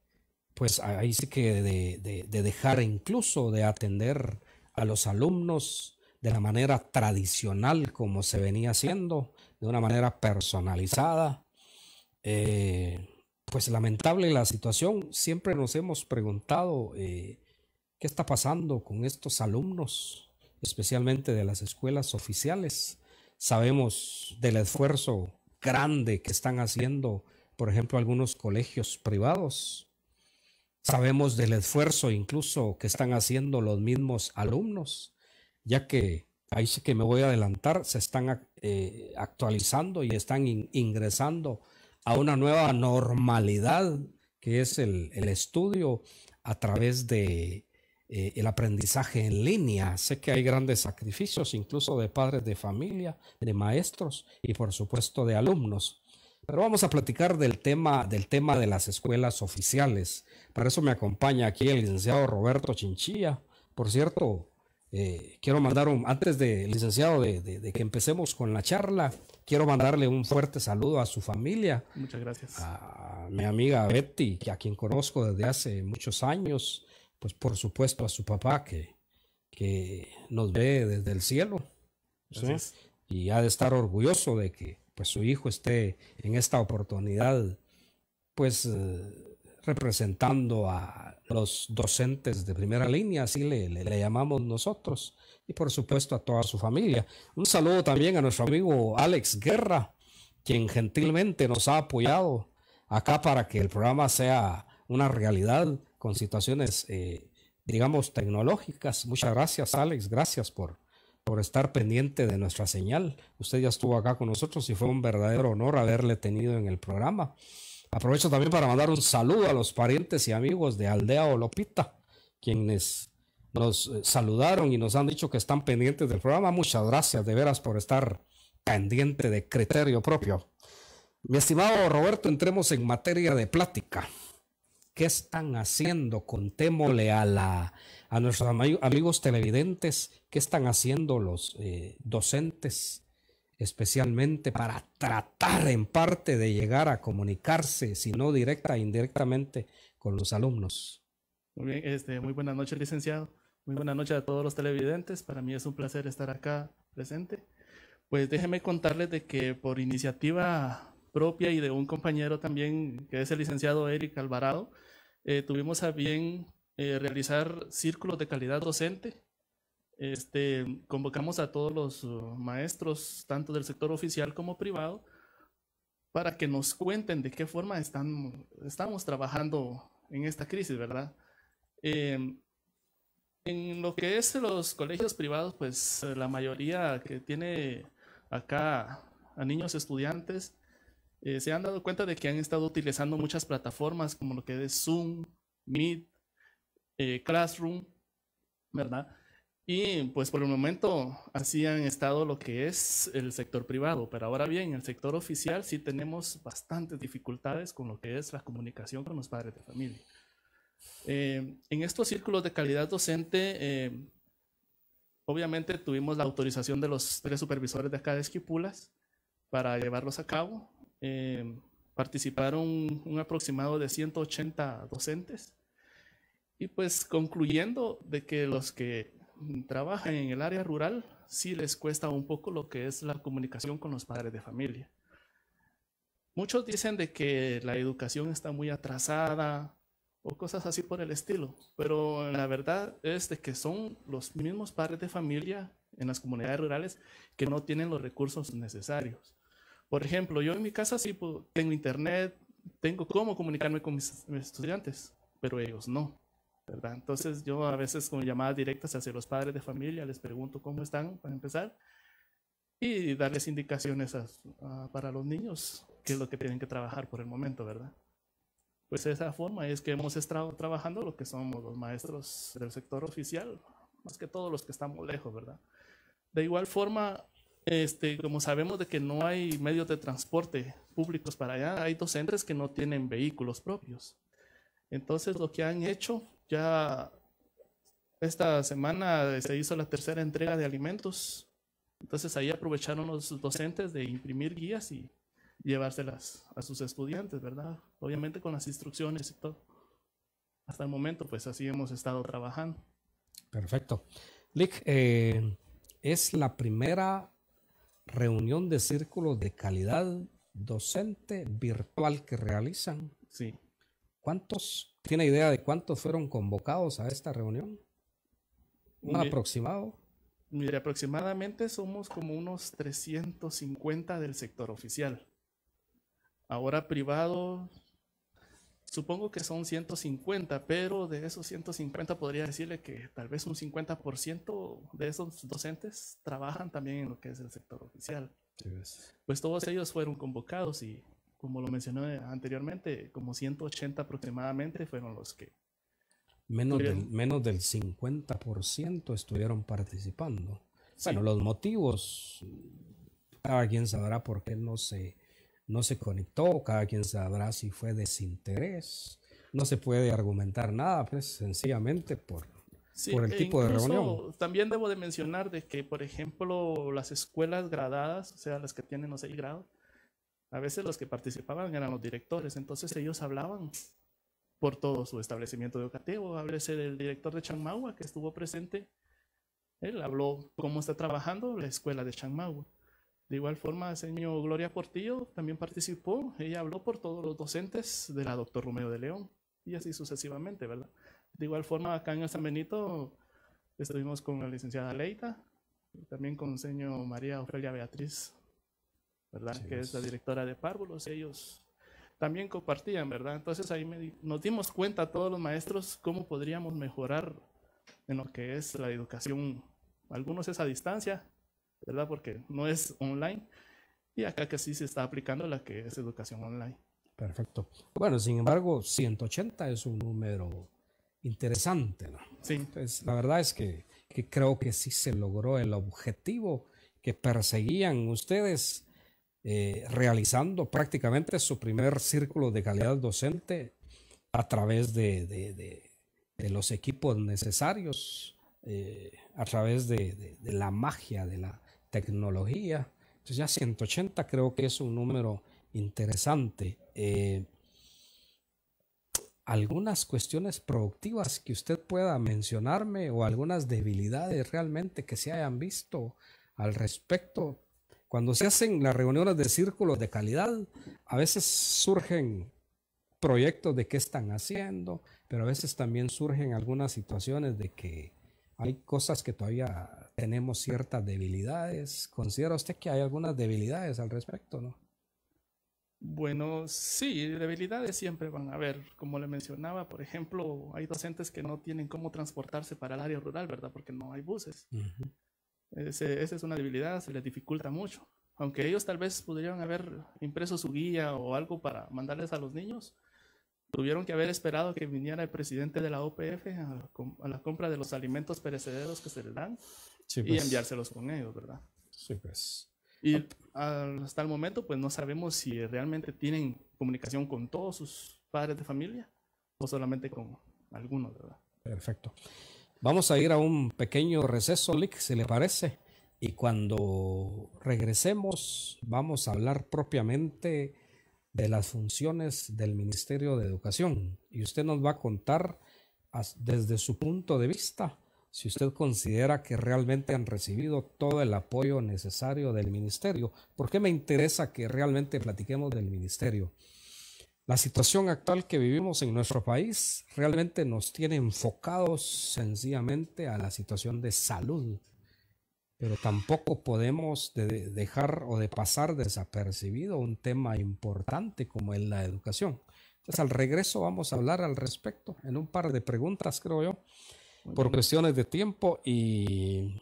pues ahí sí que de dejar incluso de atender a los alumnos de la manera tradicional como se venía haciendo, de una manera personalizada. Pues lamentable la situación. Siempre nos hemos preguntado qué está pasando con estos alumnos, especialmente de las escuelas oficiales. Sabemos del esfuerzo grande que están haciendo, por ejemplo, algunos colegios privados. Sabemos del esfuerzo incluso que están haciendo los mismos alumnos, ya que ahí sí que me voy a adelantar, se están actualizando y están ingresando a una nueva normalidad que es el estudio a través de el aprendizaje en línea. Sé que hay grandes sacrificios incluso de padres de familia, de maestros y por supuesto de alumnos. Pero vamos a platicar del tema de las escuelas oficiales. Para eso me acompaña aquí el licenciado Roberto Chinchilla. Por cierto, quiero mandar antes de, licenciado, de que empecemos con la charla, quiero mandarle un fuerte saludo a su familia. Muchas gracias. A mi amiga Betty, a quien conozco desde hace muchos años. Pues por supuesto a su papá que nos ve desde el cielo, ¿sí? Y ha de estar orgulloso de que pues su hijo esté en esta oportunidad pues representando a los docentes de primera línea, así le llamamos nosotros, y por supuesto a toda su familia. Un saludo también a nuestro amigo Alex Guerra, quien gentilmente nos ha apoyado acá para que el programa sea una realidad con situaciones, digamos, tecnológicas. Muchas gracias, Alex. Gracias por estar pendiente de nuestra señal. Usted ya estuvo acá con nosotros y fue un verdadero honor haberle tenido en el programa. Aprovecho también para mandar un saludo a los parientes y amigos de Aldea Olopita, quienes nos saludaron y nos han dicho que están pendientes del programa. Muchas gracias de veras por estar pendiente de Criterio Propio. Mi estimado Roberto, entremos en materia de plática. ¿Qué están haciendo? Contémosle a nuestros amigos televidentes, ¿qué están haciendo los docentes, especialmente para tratar en parte de llegar a comunicarse, si no directa e indirectamente, con los alumnos? Muy bien, muy buenas noches, licenciado. Muy buenas noches a todos los televidentes. Para mí es un placer estar acá presente. Pues déjeme contarles de que por iniciativa propia y de un compañero también, que es el licenciado Eric Alvarado, tuvimos a bien realizar círculos de calidad docente. Convocamos a todos los maestros, tanto del sector oficial como privado, para que nos cuenten de qué forma estamos trabajando en esta crisis, ¿verdad? En lo que es los colegios privados, pues la mayoría que tiene acá a niños estudiantes, se han dado cuenta de que han estado utilizando muchas plataformas como lo que es Zoom, Meet, Classroom, ¿verdad? Y pues por el momento así han estado lo que es el sector privado, pero ahora bien, el sector oficial sí tenemos bastantes dificultades con lo que es la comunicación con los padres de familia. En estos círculos de calidad docente, obviamente tuvimos la autorización de los 3 supervisores de acá de Esquipulas para llevarlos a cabo. Participaron un aproximado de 180 docentes. Y pues concluyendo de que los que trabajan en el área rural sí les cuesta un poco lo que es la comunicación con los padres de familia. Muchos dicen de que la educación está muy atrasada o cosas así por el estilo, pero la verdad es de que son los mismos padres de familia en las comunidades rurales que no tienen los recursos necesarios. Por ejemplo, yo en mi casa sí tengo internet, tengo cómo comunicarme con mis estudiantes, pero ellos no, ¿verdad? Entonces yo a veces con llamadas directas hacia los padres de familia les pregunto cómo están para empezar y darles indicaciones para los niños, qué es lo que tienen que trabajar por el momento, ¿verdad? Pues de esa forma es que hemos estado trabajando lo que somos los maestros del sector oficial, más que todos los que estamos lejos, ¿verdad? De igual forma, como sabemos de que no hay medios de transporte públicos para allá, hay docentes que no tienen vehículos propios. Entonces lo que han hecho, ya esta semana se hizo la 3ª entrega de alimentos. Entonces ahí aprovecharon los docentes de imprimir guías y llevárselas a sus estudiantes, ¿verdad? Obviamente con las instrucciones y todo. Hasta el momento, pues así hemos estado trabajando. Perfecto. Lick, es la primera reunión de círculos de calidad docente virtual que realizan. Sí. ¿Tiene idea de cuántos fueron convocados a esta reunión? ¿Un aproximado? Mire, aproximadamente somos como unos 350 del sector oficial. Ahora privado, supongo que son 150, pero de esos 150 podría decirle que tal vez un 50% de esos docentes trabajan también en lo que es el sector oficial. Sí, pues todos ellos fueron convocados y como lo mencioné anteriormente, como 180 aproximadamente fueron los que... Menos del 50% estuvieron participando. Sí. Bueno, los motivos, cada quien sabrá por qué no se conectó, cada quien sabrá si fue desinterés. No se puede argumentar nada, pues sencillamente por el tipo de reunión. También debo de mencionar de que, por ejemplo, las escuelas gradadas, o sea, las que tienen los 6 grados, a veces los que participaban eran los directores, entonces ellos hablaban por todo su establecimiento educativo. Háblese del director de Chanmagua que estuvo presente, él habló cómo está trabajando la escuela de Chanmagua. De igual forma, señor Gloria Portillo también participó, ella habló por todos los docentes de la doctor Romeo de León, y así sucesivamente, ¿verdad? De igual forma, acá en el San Benito estuvimos con la licenciada Leita, y también con señor María Ofelia Beatriz, ¿verdad? Sí, que es la directora de párvulos. Ellos también compartían, ¿verdad? Entonces ahí nos dimos cuenta todos los maestros cómo podríamos mejorar en lo que es la educación. Algunos es a distancia, ¿verdad? Porque no es online. Y acá que sí se está aplicando la que es educación online. Perfecto. Bueno, sin embargo, 180 es un número interesante, ¿no? Sí. Entonces, la verdad es que creo que sí se logró el objetivo que perseguían ustedes, realizando prácticamente su primer círculo de calidad docente a través de los equipos necesarios, a través de la magia de la tecnología. Entonces ya 180 creo que es un número interesante. ¿Algunas cuestiones productivas que usted pueda mencionarme o algunas debilidades realmente que se hayan visto al respecto? Cuando se hacen las reuniones de círculos de calidad, a veces surgen proyectos de qué están haciendo, pero a veces también surgen algunas situaciones de que hay cosas que todavía tenemos ciertas debilidades. ¿Considera usted que hay algunas debilidades al respecto, no? Bueno, sí, debilidades siempre van a haber. Como le mencionaba, por ejemplo, hay docentes que no tienen cómo transportarse para el área rural, ¿verdad? Porque no hay buses. Uh-huh. Esa es una debilidad, se les dificulta mucho. Aunque ellos tal vez podrían haber impreso su guía o algo para mandarles a los niños, Tuvieron que haber esperado que viniera el presidente de la OPF a la compra de los alimentos perecederos que se le dan, Sí, y pues. enviárselos con ellos, ¿verdad? Sí, pues. Y hasta el momento, pues no sabemos si realmente tienen comunicación con todos sus padres de familia o solamente con algunos, ¿verdad? Perfecto. Vamos a ir a un pequeño receso, Lick, si le parece. Y cuando regresemos, vamos a hablar propiamente de las funciones del Ministerio de Educación. Y usted nos va a contar desde su punto de vista si usted considera que realmente han recibido todo el apoyo necesario del Ministerio. ¿Por qué me interesa que realmente platiquemos del Ministerio? La situación actual que vivimos en nuestro país realmente nos tiene enfocados sencillamente a la situación de salud, pero tampoco podemos dejar o de pasar desapercibido un tema importante como es la educación. Entonces, al regreso vamos a hablar al respecto en un par de preguntas, creo yo, por cuestiones de tiempo, y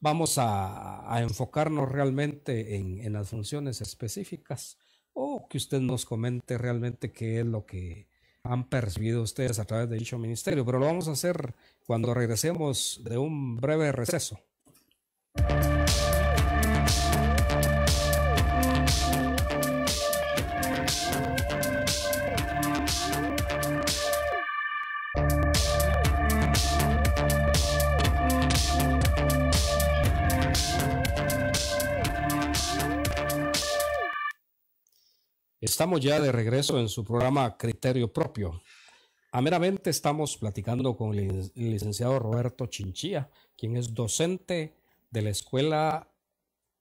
vamos a enfocarnos realmente en las funciones específicas, o que usted nos comente realmente qué es lo que han percibido ustedes a través de dicho ministerio, pero lo vamos a hacer cuando regresemos de un breve receso. Estamos ya de regreso en su programa Criterio Propio. Meramente estamos platicando con el licenciado Roberto Chinchilla, quien es docente de la Escuela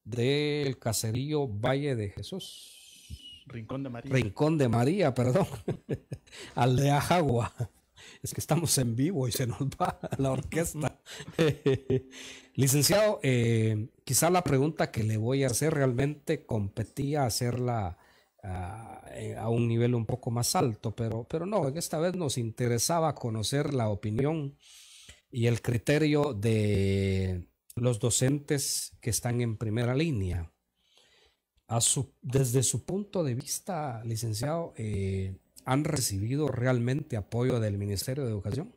del Caserío Valle de Jesús. Rincón de María. Rincón de María, perdón. Aldea Jagua. Es que estamos en vivo y se nos va la orquesta. Licenciado, quizá la pregunta que le voy a hacer realmente competía a hacerla a un nivel un poco más alto, pero no, esta vez nos interesaba conocer la opinión y el criterio de los docentes que están en primera línea. Desde su punto de vista, licenciado, ¿han recibido realmente apoyo del Ministerio de Educación?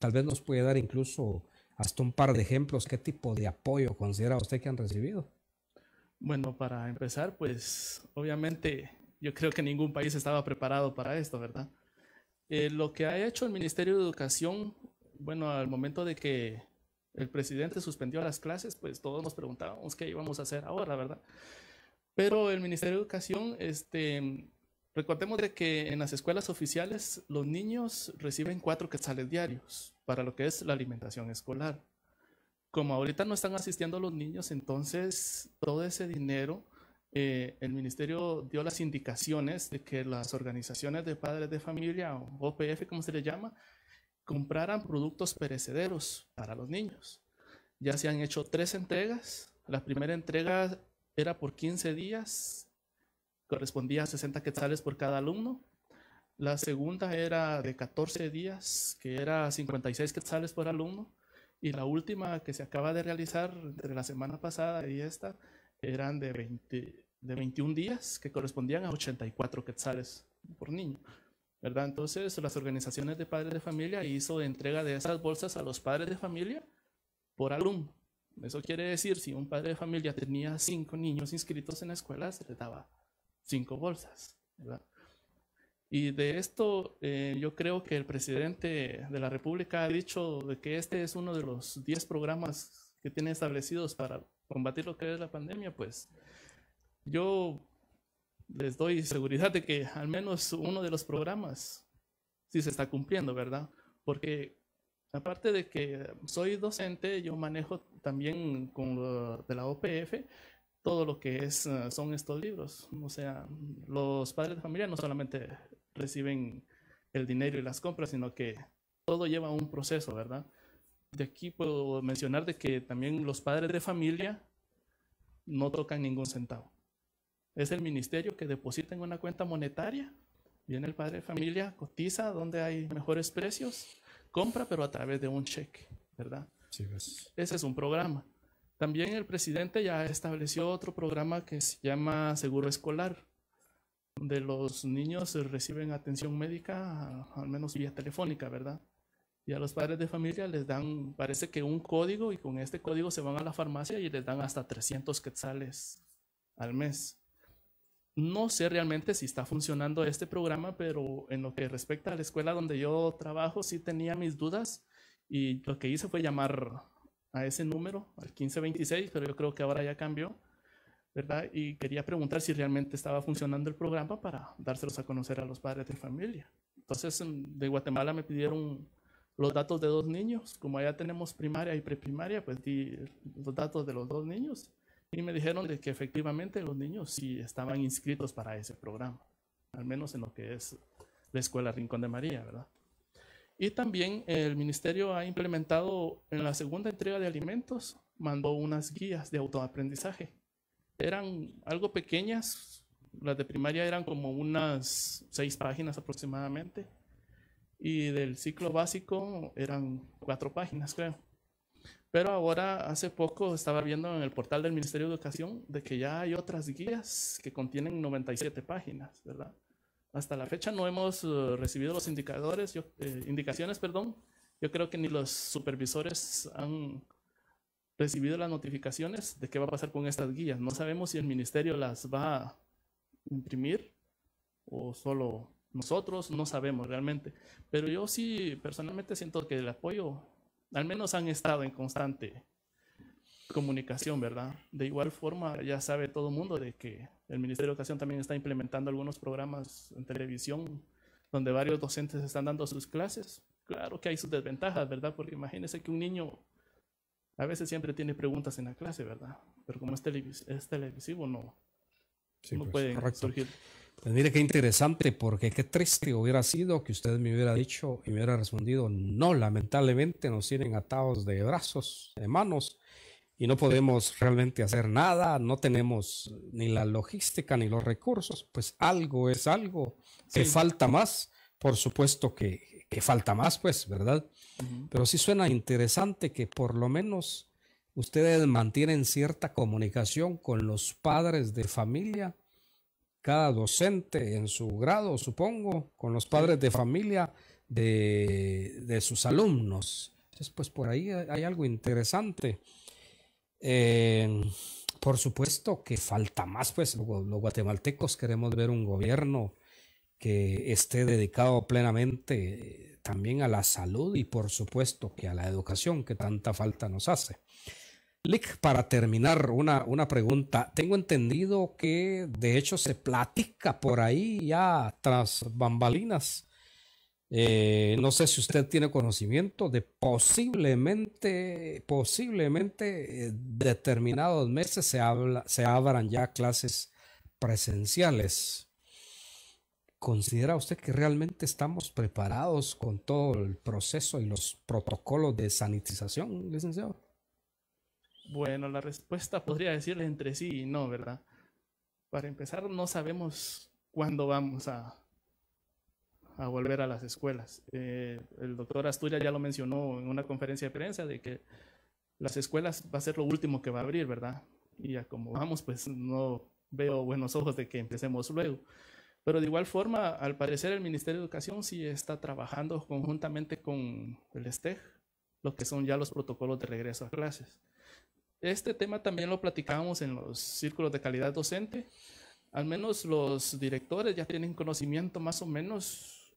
Tal vez nos puede dar incluso hasta un par de ejemplos. ¿Qué tipo de apoyo considera usted que han recibido? Bueno, para empezar, pues obviamente yo creo que ningún país estaba preparado para esto, ¿verdad? Lo que ha hecho el Ministerio de Educación, bueno, al momento de que el presidente suspendió las clases, pues todos nos preguntábamos qué íbamos a hacer ahora, ¿verdad? Pero el Ministerio de Educación, recordemos de que en las escuelas oficiales los niños reciben 4 quetzales diarios para lo que es la alimentación escolar. Como ahorita no están asistiendo los niños, entonces todo ese dinero, el ministerio dio las indicaciones de que las organizaciones de padres de familia, o OPF como se le llama, compraran productos perecederos para los niños. Ya se han hecho 3 entregas. La primera entrega era por 15 días, correspondía a 60 quetzales por cada alumno. La segunda era de 14 días, que era 56 quetzales por alumno. Y la última que se acaba de realizar entre la semana pasada y esta eran de 21 días, que correspondían a 84 quetzales por niño, ¿verdad? Entonces las organizaciones de padres de familia hizo entrega de esas bolsas a los padres de familia por alumno. Eso quiere decir, si un padre de familia tenía 5 niños inscritos en la escuela, se les daba 5 bolsas, ¿verdad? Y de esto yo creo que el presidente de la República ha dicho de que este es uno de los 10 programas que tiene establecidos para combatir lo que es la pandemia. Pues yo les doy seguridad de que al menos uno de los programas sí se está cumpliendo, ¿verdad? Porque aparte de que soy docente, yo manejo también con lo de la OPF todo lo que son estos libros. O sea, los padres de familia no solamente reciben el dinero y las compras, sino que todo lleva un proceso, ¿verdad? De aquí puedo mencionar de que también los padres de familia no tocan ningún centavo. Es el ministerio que deposita en una cuenta monetaria, viene el padre de familia, cotiza donde hay mejores precios, compra, pero a través de un cheque, ¿verdad? Sí, pues. Ese es un programa. También el presidente ya estableció otro programa que se llama Seguro Escolar. donde los niños reciben atención médica, al menos vía telefónica, ¿verdad? Y a los padres de familia les dan, parece que un código, y con este código se van a la farmacia y les dan hasta 300 quetzales al mes. No sé realmente si está funcionando este programa, pero en lo que respecta a la escuela donde yo trabajo, sí tenía mis dudas, y lo que hice fue llamar a ese número, al 1526, pero yo creo que ahora ya cambió, ¿verdad? Y quería preguntar si realmente estaba funcionando el programa para dárselos a conocer a los padres de familia. Entonces, de Guatemala me pidieron los datos de 2 niños. Como allá tenemos primaria y preprimaria, pues di los datos de los 2 niños. Y me dijeron de que efectivamente los niños sí estaban inscritos para ese programa, al menos en lo que es la Escuela Rincón de María, ¿verdad? Y también el ministerio ha implementado en la segunda entrega de alimentos, mandó unas guías de autoaprendizaje. Eran algo pequeñas, las de primaria eran como unas 6 páginas aproximadamente, y del ciclo básico eran 4 páginas, creo. Pero ahora, hace poco, estaba viendo en el portal del Ministerio de Educación de que ya hay otras guías que contienen 97 páginas, ¿verdad? Hasta la fecha no hemos recibido los indicaciones, perdón. Yo creo que ni los supervisores han recibido las notificaciones de qué va a pasar con estas guías. No sabemos si el ministerio las va a imprimir o solo nosotros, no sabemos realmente. Pero yo sí personalmente siento que el apoyo, al menos han estado en constante comunicación, ¿verdad? De igual forma, ya sabe todo el mundo de que el Ministerio de Educación también está implementando algunos programas en televisión donde varios docentes están dando sus clases. Claro que hay sus desventajas, ¿verdad? Porque imagínense que un niño a veces siempre tiene preguntas en la clase, ¿verdad? Pero como es televisivo, no, Sí, no pues, pueden correcto. surgir. Pues mire qué interesante, porque qué triste hubiera sido que usted me hubiera dicho y me hubiera respondido, no, lamentablemente nos tienen atados de brazos, de manos, y no podemos realmente hacer nada, no tenemos ni la logística ni los recursos. Pues algo es algo, que Sí. falta más, por supuesto que falta más, pues, ¿verdad? Pero sí suena interesante que por lo menos ustedes mantienen cierta comunicación con los padres de familia, cada docente en su grado, supongo, con los padres de familia de sus alumnos. Entonces, pues por ahí hay algo interesante. Por supuesto que falta más, pues los guatemaltecos queremos ver un gobierno que esté dedicado plenamente también a la salud y por supuesto que a la educación que tanta falta nos hace. Lick, para terminar, una pregunta. Tengo entendido que de hecho se platica por ahí ya tras bambalinas. No sé si usted tiene conocimiento de posiblemente determinados meses se abran ya clases presenciales. ¿Considera usted que realmente estamos preparados con todo el proceso y los protocolos de sanitización, licenciado? Bueno, la respuesta podría decirle entre sí y no, ¿verdad? Para empezar, no sabemos cuándo vamos a volver a las escuelas. El doctor Asturias ya lo mencionó en una conferencia de prensa de que las escuelas va a ser lo último que va a abrir, ¿verdad? Y ya como vamos, pues no veo buenos ojos de que empecemos luego. Pero de igual forma, al parecer el Ministerio de Educación sí está trabajando conjuntamente con el STEG, lo que son ya los protocolos de regreso a clases. Este tema también lo platicábamos en los círculos de calidad docente. Al menos los directores ya tienen conocimiento más o menos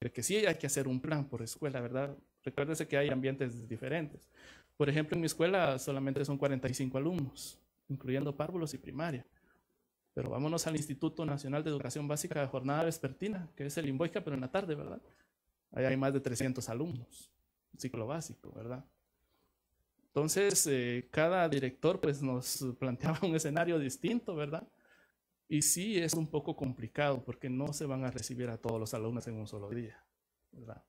de que sí hay que hacer un plan por escuela, ¿verdad? Recuérdense que hay ambientes diferentes. Por ejemplo, en mi escuela solamente son 45 alumnos, incluyendo párvulos y primaria. Pero vámonos al Instituto Nacional de Educación Básica de Jornada Vespertina, que es el Imboica, pero en la tarde, ¿verdad? Ahí hay más de 300 alumnos, ciclo básico, ¿verdad? Entonces, cada director pues nos planteaba un escenario distinto, ¿verdad? Y sí es un poco complicado porque no se van a recibir a todos los alumnos en un solo día, ¿verdad?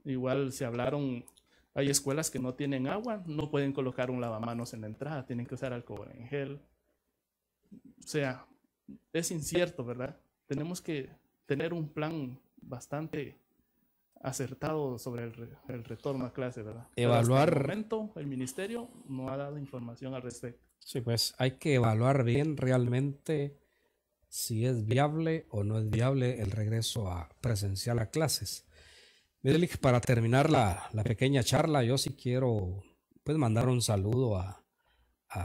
Igual se hablaron, hay escuelas que no tienen agua, no pueden colocar un lavamanos en la entrada, tienen que usar alcohol en gel. O sea, es incierto, ¿verdad? Tenemos que tener un plan bastante acertado sobre el retorno a clase, ¿verdad? Evaluar. Hasta el momento, el ministerio no ha dado información al respecto. Sí, pues hay que evaluar bien realmente si es viable o no es viable el regreso a presencial a clases. Mire, para terminar la pequeña charla, yo sí quiero pues mandar un saludo a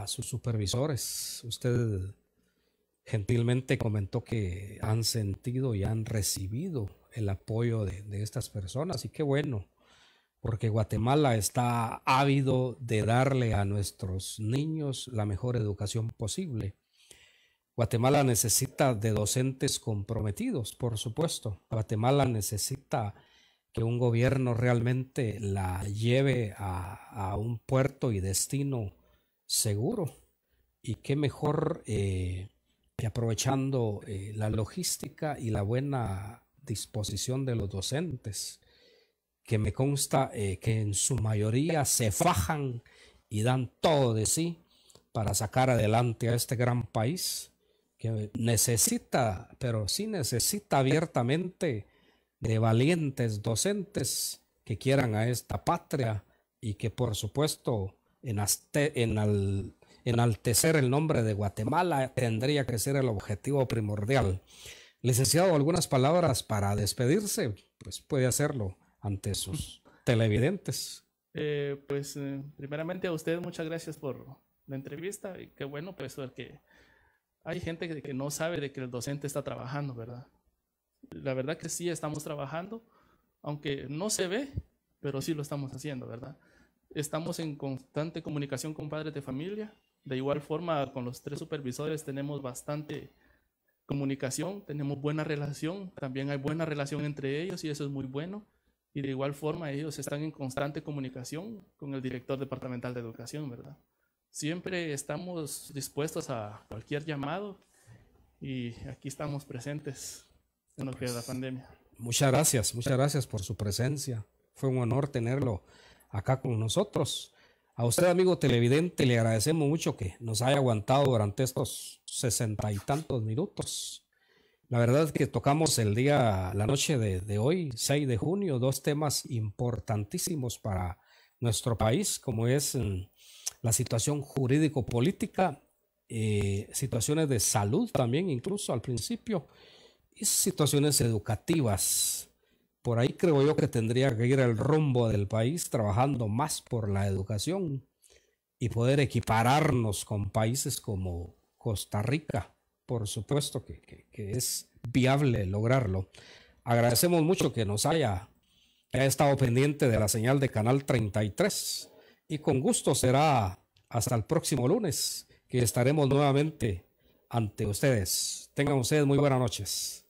sus supervisores. Usted gentilmente comentó que han sentido y han recibido el apoyo de estas personas, y qué bueno, porque Guatemala está ávido de darle a nuestros niños la mejor educación posible. Guatemala necesita de docentes comprometidos, por supuesto. Guatemala necesita que un gobierno realmente la lleve a un puerto y destino seguro. Y qué mejor que aprovechando la logística y la buena disposición de los docentes, que me consta que en su mayoría se fajan y dan todo de sí para sacar adelante a este gran país, que necesita, pero sí necesita abiertamente de valientes docentes que quieran a esta patria y que por supuesto enaltecer el nombre de Guatemala tendría que ser el objetivo primordial. Licenciado, algunas palabras para despedirse, pues puede hacerlo ante sus televidentes. Primeramente a usted muchas gracias por la entrevista, y qué bueno pues porque hay gente que no sabe de que el docente está trabajando, ¿verdad? La verdad que sí estamos trabajando, aunque no se ve, pero sí lo estamos haciendo, ¿verdad? Estamos en constante comunicación con padres de familia. De igual forma, con los 3 supervisores tenemos bastante comunicación, tenemos buena relación, también hay buena relación entre ellos y eso es muy bueno. Y de igual forma ellos están en constante comunicación con el director departamental de educación, ¿verdad? Siempre estamos dispuestos a cualquier llamado y aquí estamos presentes en lo que es la pandemia. Muchas gracias por su presencia. Fue un honor tenerlo acá con nosotros. A usted, amigo televidente, le agradecemos mucho que nos haya aguantado durante estos 60 y tantos minutos. La verdad es que tocamos la noche de hoy, 6 de junio, 2 temas importantísimos para nuestro país, como es la situación jurídico-política, situaciones de salud también, incluso al principio, y situaciones educativas. Por ahí creo yo que tendría que ir el rumbo del país trabajando más por la educación y poder equipararnos con países como Costa Rica. Por supuesto que es viable lograrlo. Agradecemos mucho que haya estado pendiente de la señal de Canal 33 y con gusto será hasta el próximo lunes que estaremos nuevamente ante ustedes. Tengan ustedes muy buenas noches.